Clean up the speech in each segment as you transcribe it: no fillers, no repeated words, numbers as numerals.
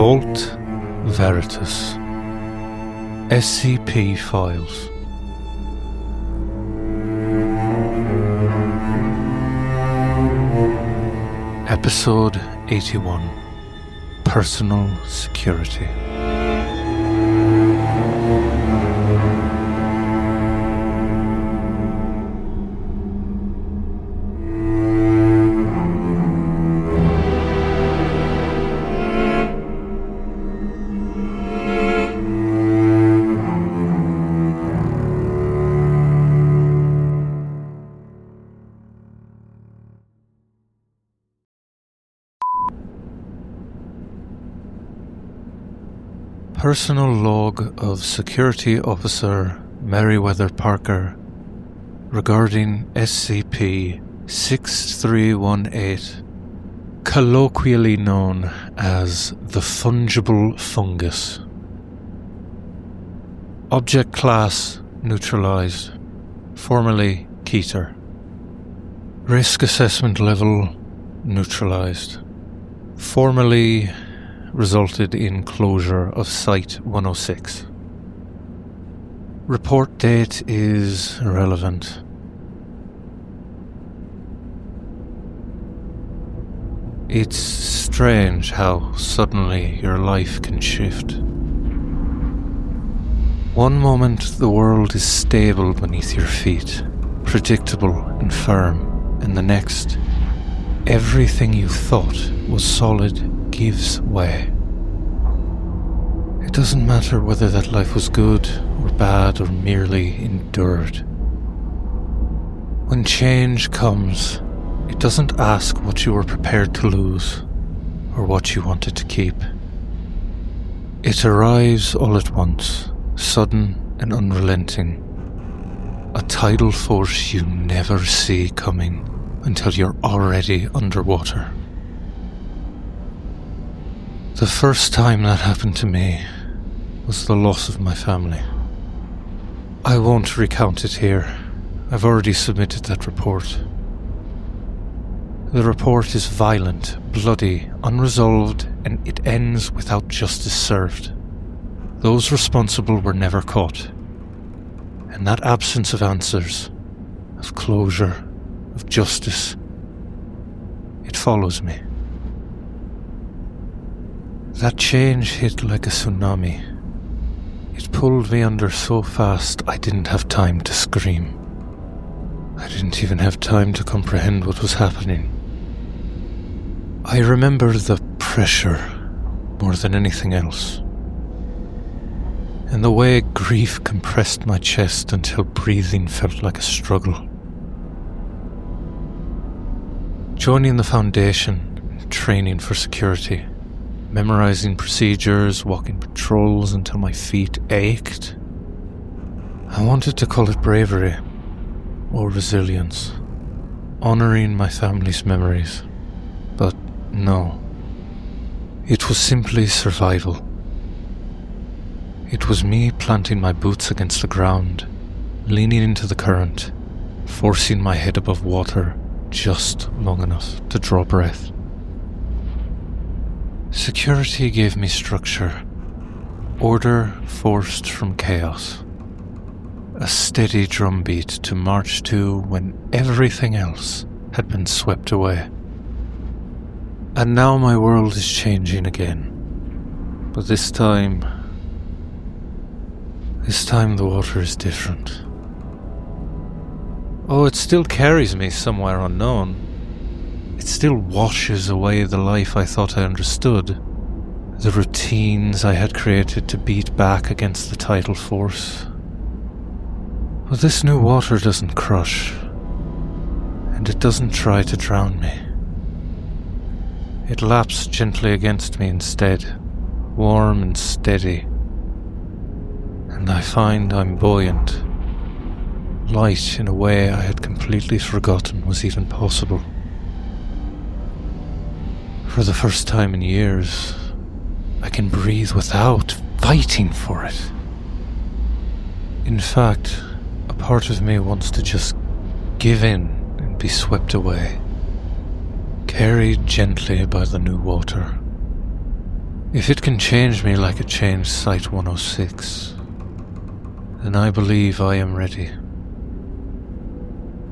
Vault Veritas SCP Files. Episode 81. Personal Security. Personal log of Security Officer Meri Parker regarding SCP-6318, colloquially known as the fungible fungus. Object class neutralized, formerly Keter. Risk assessment level neutralized, formerly resulted in closure of Site-106. Report date is irrelevant. It's strange how suddenly your life can shift. One moment the world is stable beneath your feet, predictable and firm, and the next, everything you thought was solid gives way. It doesn't matter whether that life was good or bad or merely endured. When change comes, it doesn't ask what you were prepared to lose or what you wanted to keep. It arrives all at once, sudden and unrelenting. A tidal force you never see coming until you're already underwater. The first time that happened to me was the loss of my family. I won't recount it here. I've already submitted that report. The report is violent, bloody, unresolved, and it ends without justice served. Those responsible were never caught. And that absence of answers, of closure, of justice, it follows me. That change hit like a tsunami. It pulled me under so fast I didn't have time to scream. I didn't even have time to comprehend what was happening. I remember the pressure more than anything else, and the way grief compressed my chest until breathing felt like a struggle. Joining the Foundation, training for security, memorizing procedures, walking patrols until my feet ached. I wanted to call it bravery or resilience, honoring my family's memories, but no. It was simply survival. It was me planting my boots against the ground, leaning into the current, forcing my head above water just long enough to draw breath. Security gave me structure, order forced from chaos, a steady drumbeat to march to when everything else had been swept away. And now my world is changing again, but this time the water is different. Oh, it still carries me somewhere unknown. It still washes away the life I thought I understood, the routines I had created to beat back against the tidal force. But this new water doesn't crush, and it doesn't try to drown me. It laps gently against me instead, warm and steady, and I find I'm buoyant, light in a way I had completely forgotten was even possible. For the first time in years, I can breathe without fighting for it. In fact, a part of me wants to just give in and be swept away, carried gently by the new water. If it can change me like it changed Site 106, then I believe I am ready.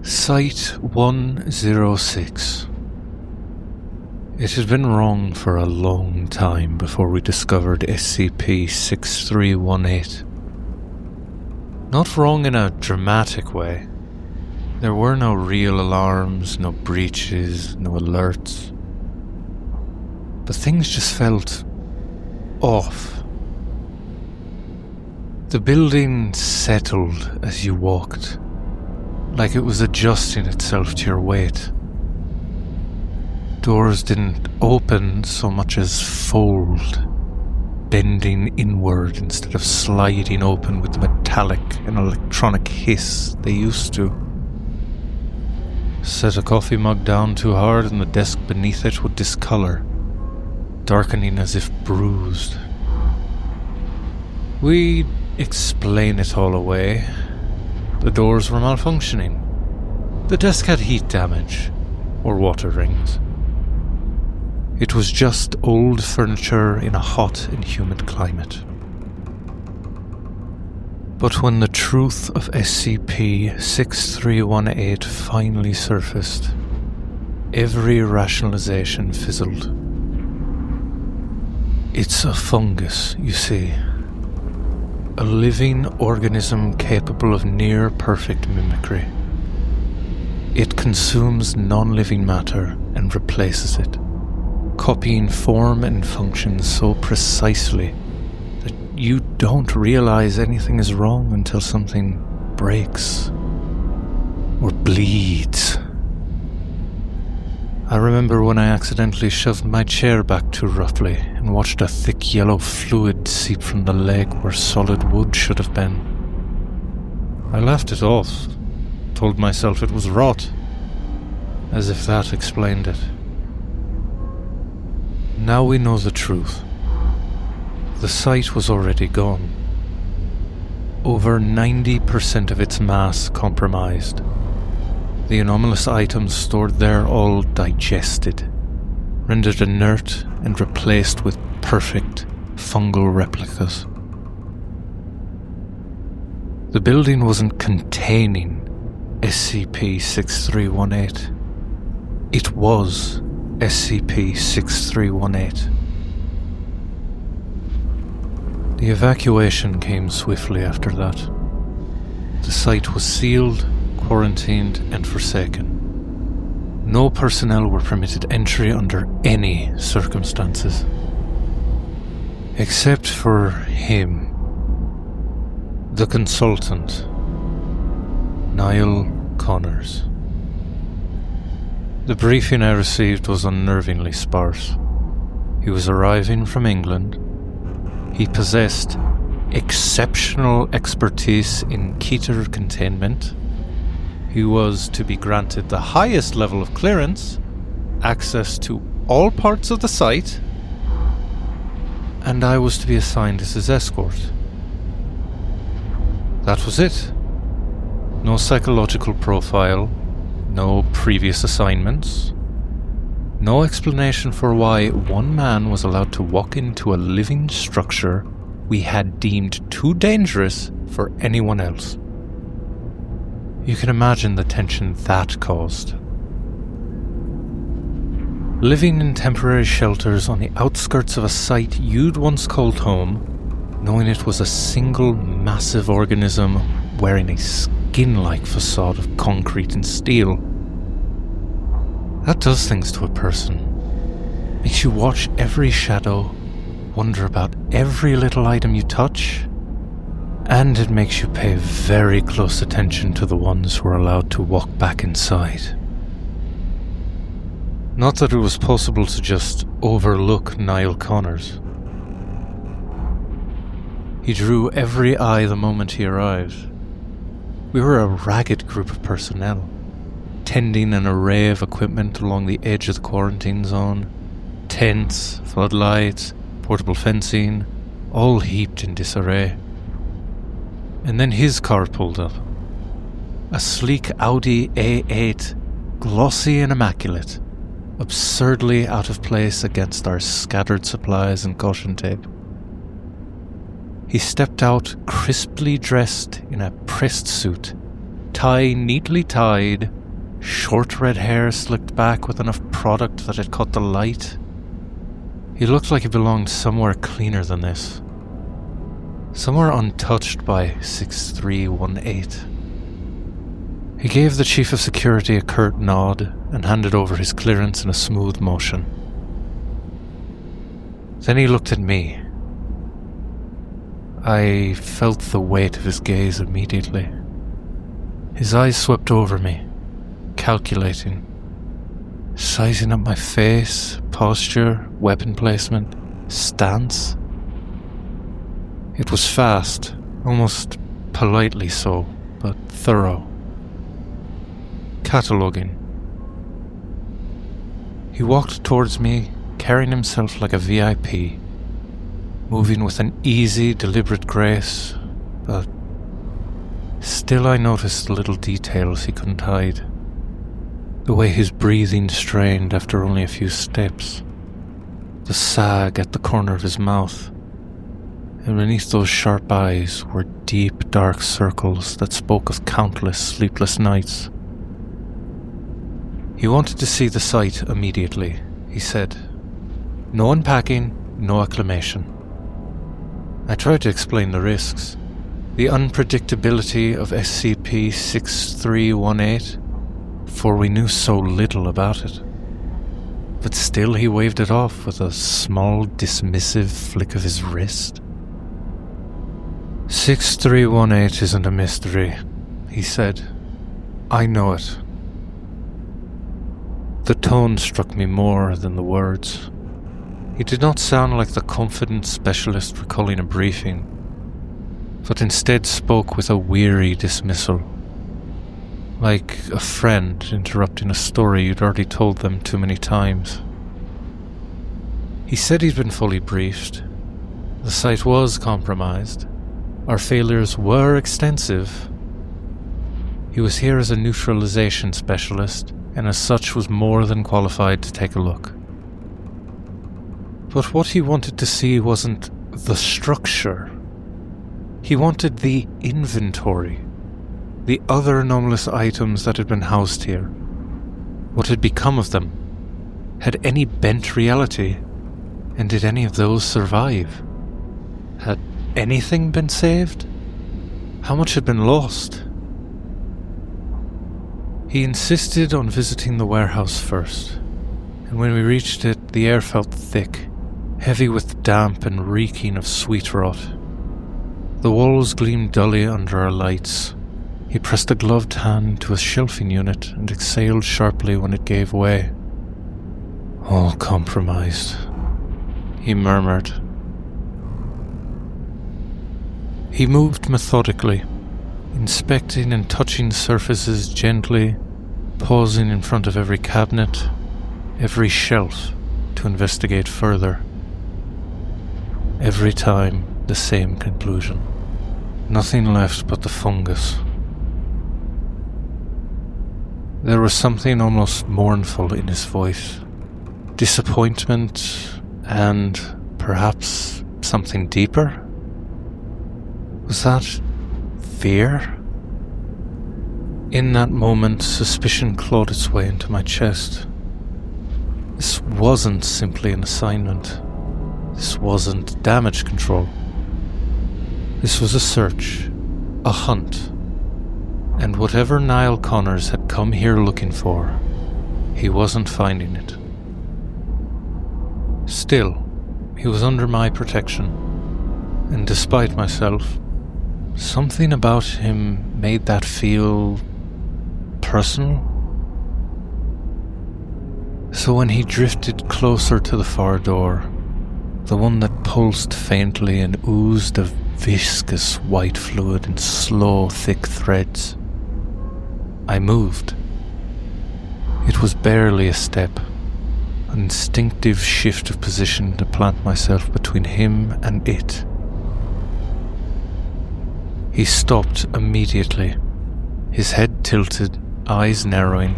Site 106. It had been wrong for a long time before we discovered SCP-6318. Not wrong in a dramatic way. There were no real alarms, no breaches, no alerts. But things just felt off. The building settled as you walked, like it was adjusting itself to your weight. Doors didn't open so much as fold, bending inward instead of sliding open with the metallic and electronic hiss they used to. Set a coffee mug down too hard and the desk beneath it would discolor, darkening as if bruised. We'd explain it all away. The doors were malfunctioning. The desk had heat damage, or water rings. It was just old furniture in a hot and humid climate. But when the truth of SCP-6318 finally surfaced, every rationalization fizzled. It's a fungus, you see. A living organism capable of near-perfect mimicry. It consumes non-living matter and replaces it, copying form and function so precisely that you don't realize anything is wrong until something breaks or bleeds. I remember when I accidentally shoved my chair back too roughly and watched a thick yellow fluid seep from the leg where solid wood should have been. I laughed it off, told myself it was rot, as if that explained it. Now we know the truth. The site was already gone. Over 90% of its mass compromised. The anomalous items stored there all digested, rendered inert and replaced with perfect fungal replicas. The building wasn't containing SCP-6318. It was SCP-6318. The evacuation came swiftly after that. The site was sealed, quarantined, and forsaken. No personnel were permitted entry under any circumstances. Except for him. The consultant. Niall Connors. The briefing I received was unnervingly sparse. He was arriving from England. He possessed exceptional expertise in Keter containment. He was to be granted the highest level of clearance, access to all parts of the site, and I was to be assigned as his escort. That was it. No psychological profile, no previous assignments, no explanation for why one man was allowed to walk into a living structure we had deemed too dangerous for anyone else. You can imagine the tension that caused. Living in temporary shelters on the outskirts of a site you'd once called home, knowing it was a single massive organism wearing a skin-like facade of concrete and steel. That does things to a person. Makes you watch every shadow, wonder about every little item you touch, and it makes you pay very close attention to the ones who are allowed to walk back inside. Not that it was possible to just overlook Niall Connors. He drew every eye the moment he arrived. We were a ragged group of personnel, tending an array of equipment along the edge of the quarantine zone. Tents, floodlights, portable fencing, all heaped in disarray. And then his car pulled up. A sleek Audi A8, glossy and immaculate, absurdly out of place against our scattered supplies and caution tape. He stepped out crisply dressed in a pressed suit, tie neatly tied, short red hair slicked back with enough product that it caught the light. He looked like he belonged somewhere cleaner than this. Somewhere untouched by 6318. He gave the chief of security a curt nod and handed over his clearance in a smooth motion. Then he looked at me. I felt the weight of his gaze immediately. His eyes swept over me, calculating, sizing up my face, posture, weapon placement, stance. It was fast, almost politely so, but thorough. Cataloguing. He walked towards me, carrying himself like a VIP, moving with an easy, deliberate grace, but still I noticed the little details he couldn't hide. The way his breathing strained after only a few steps, the sag at the corner of his mouth, and beneath those sharp eyes were deep, dark circles that spoke of countless sleepless nights. He wanted to see the site immediately, he said. No unpacking, no acclimation. I tried to explain the risks, the unpredictability of SCP-6318, for we knew so little about it. But still he waved it off with a small, dismissive flick of his wrist. 6318 isn't a mystery, he said. I know it. The tone struck me more than the words. He did not sound like the confident specialist recalling a briefing, but instead spoke with a weary dismissal, like a friend interrupting a story you'd already told them too many times. He said he'd been fully briefed. The site was compromised. Our failures were extensive. He was here as a neutralization specialist, and as such was more than qualified to take a look. But what he wanted to see wasn't the structure. He wanted the inventory, the other anomalous items that had been housed here. What had become of them? Had any bent reality? And did any of those survive? Had anything been saved? How much had been lost? He insisted on visiting the warehouse first, and when we reached it, the air felt thick, heavy with damp and reeking of sweet rot. The walls gleamed dully under our lights. He pressed a gloved hand to a shelving unit and exhaled sharply when it gave way. All compromised, he murmured. He moved methodically, inspecting and touching surfaces gently, pausing in front of every cabinet, every shelf to investigate further. Every time, the same conclusion. Nothing left but the fungus. There was something almost mournful in his voice. Disappointment and perhaps something deeper? Was that fear? In that moment, suspicion clawed its way into my chest. This wasn't simply an assignment. This wasn't damage control. This was a search, a hunt, and whatever Niall Connors had come here looking for, he wasn't finding it. Still, he was under my protection, and despite myself, something about him made that feel personal. So when he drifted closer to the far door, the one that pulsed faintly and oozed a viscous white fluid in slow, thick threads, I moved. It was barely a step, an instinctive shift of position to plant myself between him and it. He stopped immediately, his head tilted, eyes narrowing,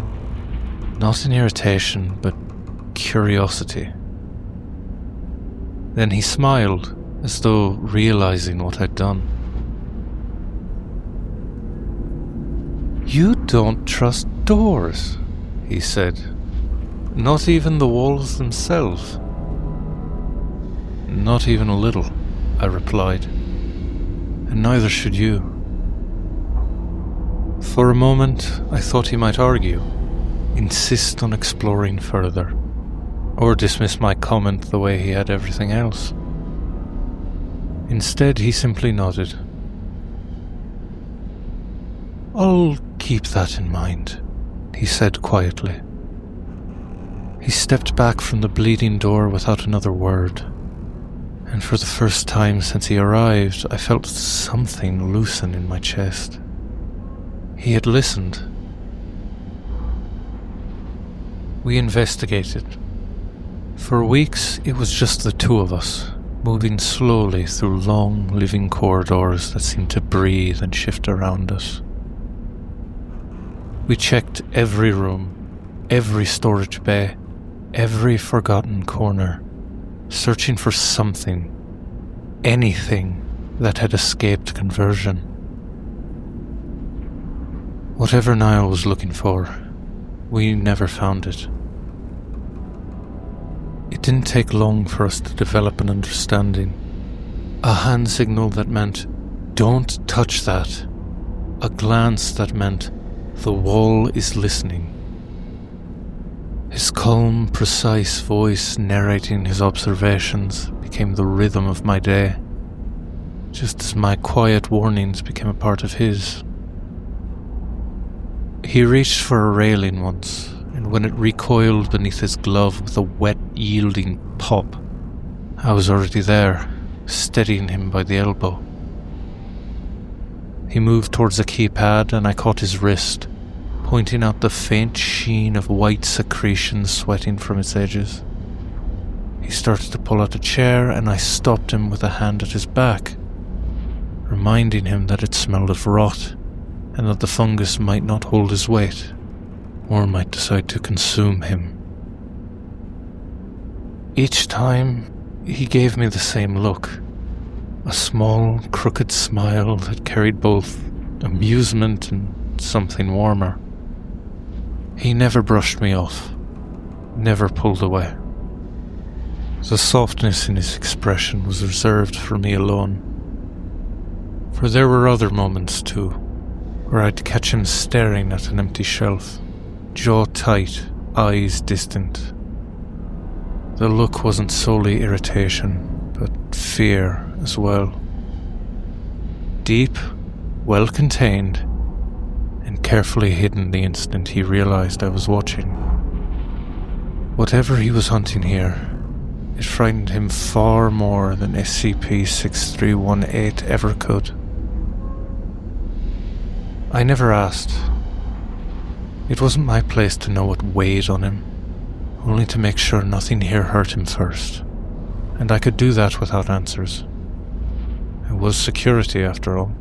not in irritation, but curiosity. Then he smiled, as though realizing what I'd done. "You don't trust doors," he said. "Not even the walls themselves?" "Not even a little," I replied. "And neither should you." For a moment, I thought he might argue, insist on exploring further, or dismiss my comment the way he had everything else. Instead, he simply nodded. "I'll keep that in mind," he said quietly. He stepped back from the bleeding door without another word, and for the first time since he arrived, I felt something loosen in my chest. He had listened. We investigated. For weeks, it was just the two of us, moving slowly through long living corridors that seemed to breathe and shift around us. We checked every room, every storage bay, every forgotten corner, searching for something, anything that had escaped conversion. Whatever Niall was looking for, we never found it. It didn't take long for us to develop an understanding. A hand signal that meant, "Don't touch that." A glance that meant, "The wall is listening." His calm, precise voice narrating his observations became the rhythm of my day, just as my quiet warnings became a part of his. He reached for a railing once, and when it recoiled beneath his glove with a wet, yielding pop, I was already there, steadying him by the elbow. He moved towards the keypad and I caught his wrist, pointing out the faint sheen of white secretion sweating from its edges. He started to pull out a chair and I stopped him with a hand at his back, reminding him that it smelled of rot and that the fungus might not hold his weight, or might decide to consume him. Each time, he gave me the same look, a small, crooked smile that carried both amusement and something warmer. He never brushed me off, never pulled away. The softness in his expression was reserved for me alone, for there were other moments too, where I'd catch him staring at an empty shelf, jaw tight, eyes distant. The look wasn't solely irritation, but fear as well. Deep, well contained, and carefully hidden the instant he realized I was watching. Whatever he was hunting here, it frightened him far more than SCP-6318 ever could. I never asked. It wasn't my place to know what weighed on him, only to make sure nothing here hurt him first, and I could do that without answers. It was security, after all.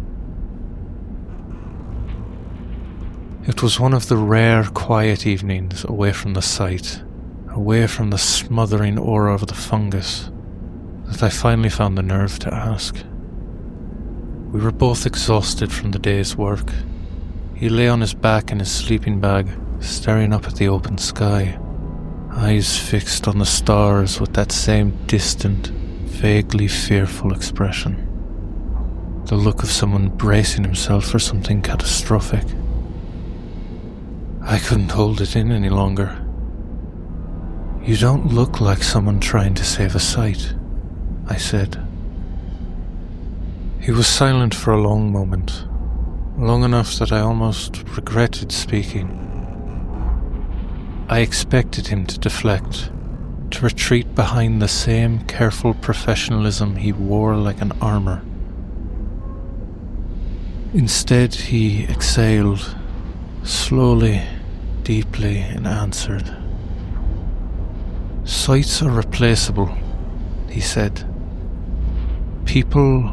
It was one of the rare quiet evenings away from the site, away from the smothering aura of the fungus, that I finally found the nerve to ask. We were both exhausted from the day's work. He lay on his back in his sleeping bag, staring up at the open sky, eyes fixed on the stars with that same distant, vaguely fearful expression. The look of someone bracing himself for something catastrophic. I couldn't hold it in any longer. "You don't look like someone trying to save a site," I said. He was silent for a long moment, long enough that I almost regretted speaking. I expected him to deflect, to retreat behind the same careful professionalism he wore like an armor. Instead, he exhaled, slowly, deeply, and answered. "Sites are replaceable," he said. "People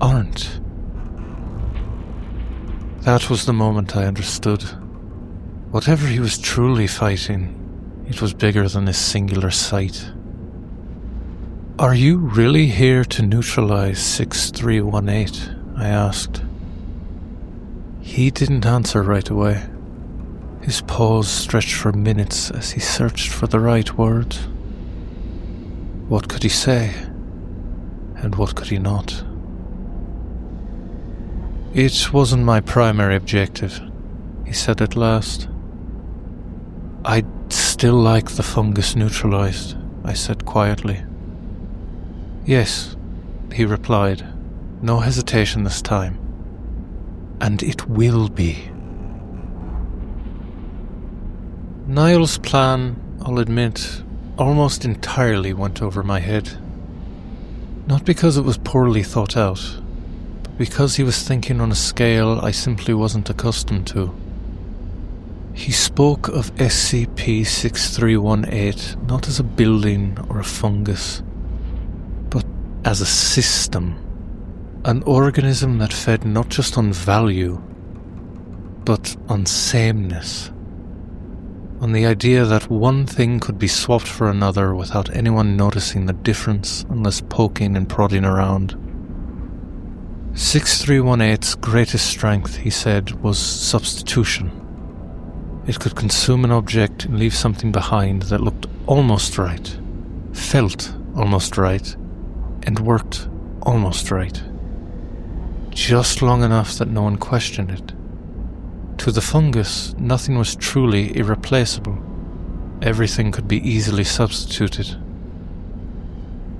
aren't." That was the moment I understood. Whatever he was truly fighting, It was bigger than this singular site. "Are you really here to neutralize 6318? I asked. He didn't answer right away. His pause stretched for minutes as he searched for the right words. What could he say? And what could he not? "It wasn't my primary objective," he said at last. "I'd still like the fungus neutralized," I said quietly. "Yes," he replied, no hesitation this time. "And it will be." Niall's plan, I'll admit, almost entirely went over my head. Not because it was poorly thought out, but because he was thinking on a scale I simply wasn't accustomed to. He spoke of SCP-6318 not as a building or a fungus, but as a system, an organism that fed not just on value, but on sameness, on the idea that one thing could be swapped for another without anyone noticing the difference unless poking and prodding around. 6318's greatest strength, he said, was substitution. It could consume an object and leave something behind that looked almost right, felt almost right, and worked almost right. Just long enough that no one questioned it. To the fungus, nothing was truly irreplaceable. Everything could be easily substituted.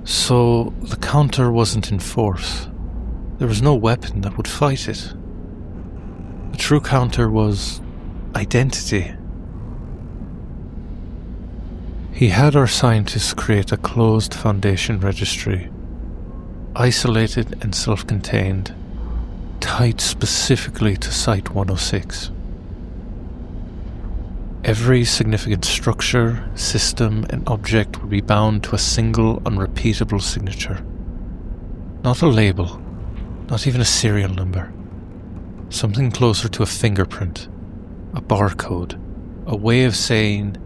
So the counter wasn't in force. There was no weapon that would fight it. The true counter was identity. He had our scientists create a closed Foundation registry, isolated and self-contained, tied specifically to Site 106. Every significant structure, system, and object would be bound to a single, unrepeatable signature. Not a label, not even a serial number. Something closer to a fingerprint, a barcode, a way of saying,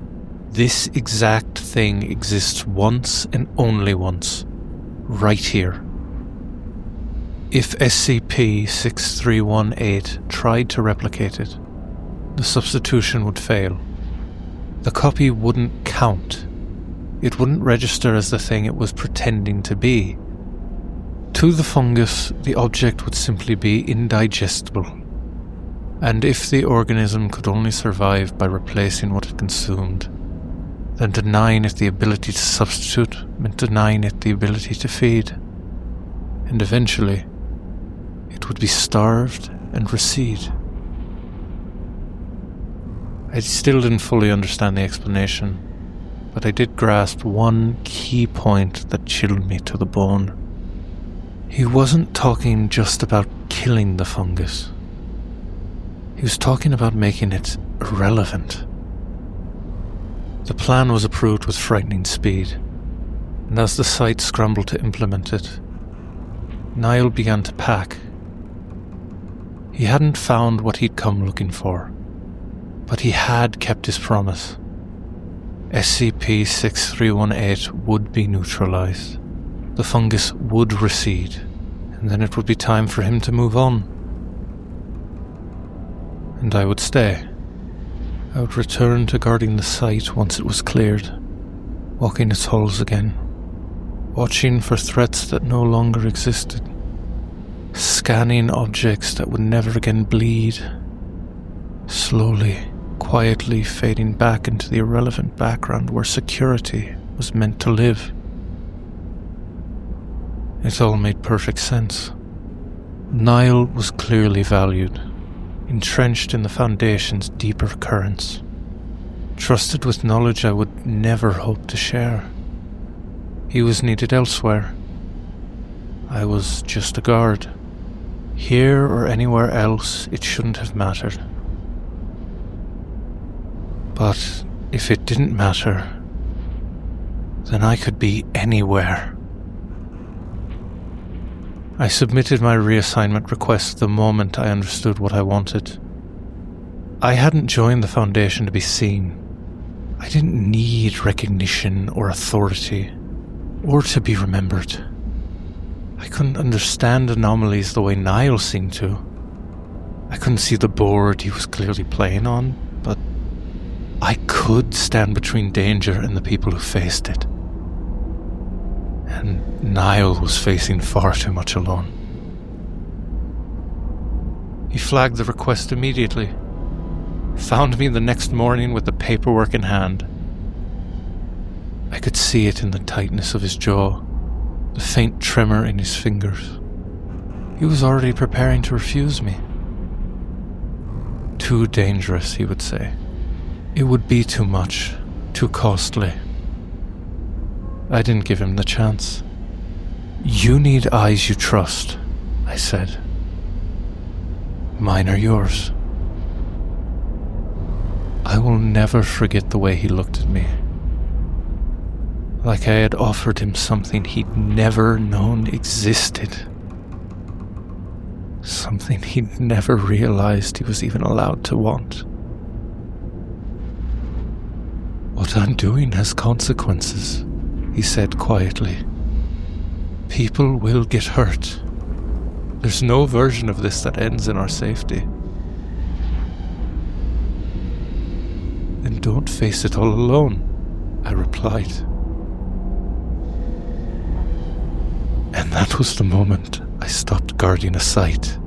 this exact thing exists once and only once, right here. If SCP-6318 tried to replicate it, the substitution would fail. The copy wouldn't count. It wouldn't register as the thing it was pretending to be. To the fungus, the object would simply be indigestible. And if the organism could only survive by replacing what it consumed, then denying it the ability to substitute meant denying it the ability to feed. And eventually, it would be starved and recede. I still didn't fully understand the explanation, but I did grasp one key point that chilled me to the bone. He wasn't talking just about killing the fungus. He was talking about making it irrelevant. The plan was approved with frightening speed, and as the site scrambled to implement it, Niall began to pack. He hadn't found what he'd come looking for, but he had kept his promise. SCP-6318 would be neutralized. The fungus would recede, and then it would be time for him to move on. And I would stay. I would return to guarding the site once it was cleared, walking its halls again, watching for threats that no longer existed, scanning objects that would never again bleed, slowly, quietly fading back into the irrelevant background where security was meant to live. It all made perfect sense. Niall was clearly valued, entrenched in the Foundation's deeper currents, trusted with knowledge I would never hope to share. He was needed elsewhere. I was just a guard. Here or anywhere else, it shouldn't have mattered. But if it didn't matter, then I could be anywhere. I submitted my reassignment request the moment I understood what I wanted. I hadn't joined the Foundation to be seen. I didn't need recognition or authority, or to be remembered. I couldn't understand anomalies the way Niall seemed to. I couldn't see the board he was clearly playing on, but I could stand between danger and the people who faced it. And Niall was facing far too much alone. He flagged the request immediately, found me the next morning with the paperwork in hand. I could see it in the tightness of his jaw, the faint tremor in his fingers. He was already preparing to refuse me. Too dangerous, he would say. It would be too much, too costly. I didn't give him the chance. You need eyes you trust, I said. Mine are yours. I will never forget the way he looked at me. Like I had offered him something he'd never known existed. Something he'd never realized he was even allowed to want. What I'm doing has consequences, he said quietly. People will get hurt. There's no version of this that ends in our safety. Then don't face it all alone, I replied. And that was the moment I stopped guarding a site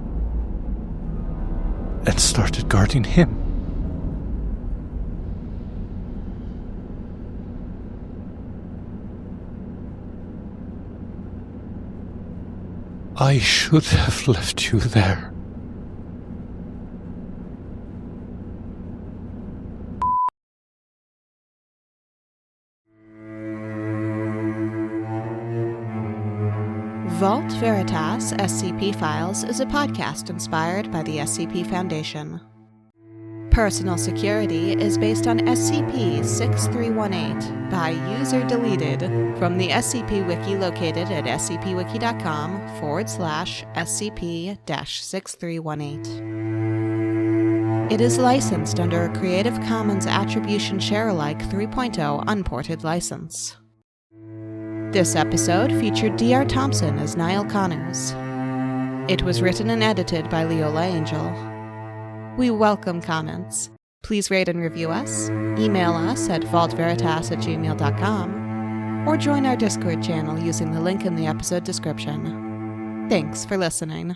and started guarding him. I should have left you there. Vault Veritas SCP Files is a podcast inspired by the SCP Foundation. Personal security is based on SCP-6318 by user deleted from the SCP Wiki located at scpwiki.com/SCP-6318. It is licensed under a Creative Commons Attribution Share-alike 3.0 unported license. This episode featured D.R. Thompson as Niall Connors. It was written and edited by Leola Angel. We welcome comments. Please rate and review us, email us at vaultveritas@gmail.com, or join our Discord channel using the link in the episode description. Thanks for listening.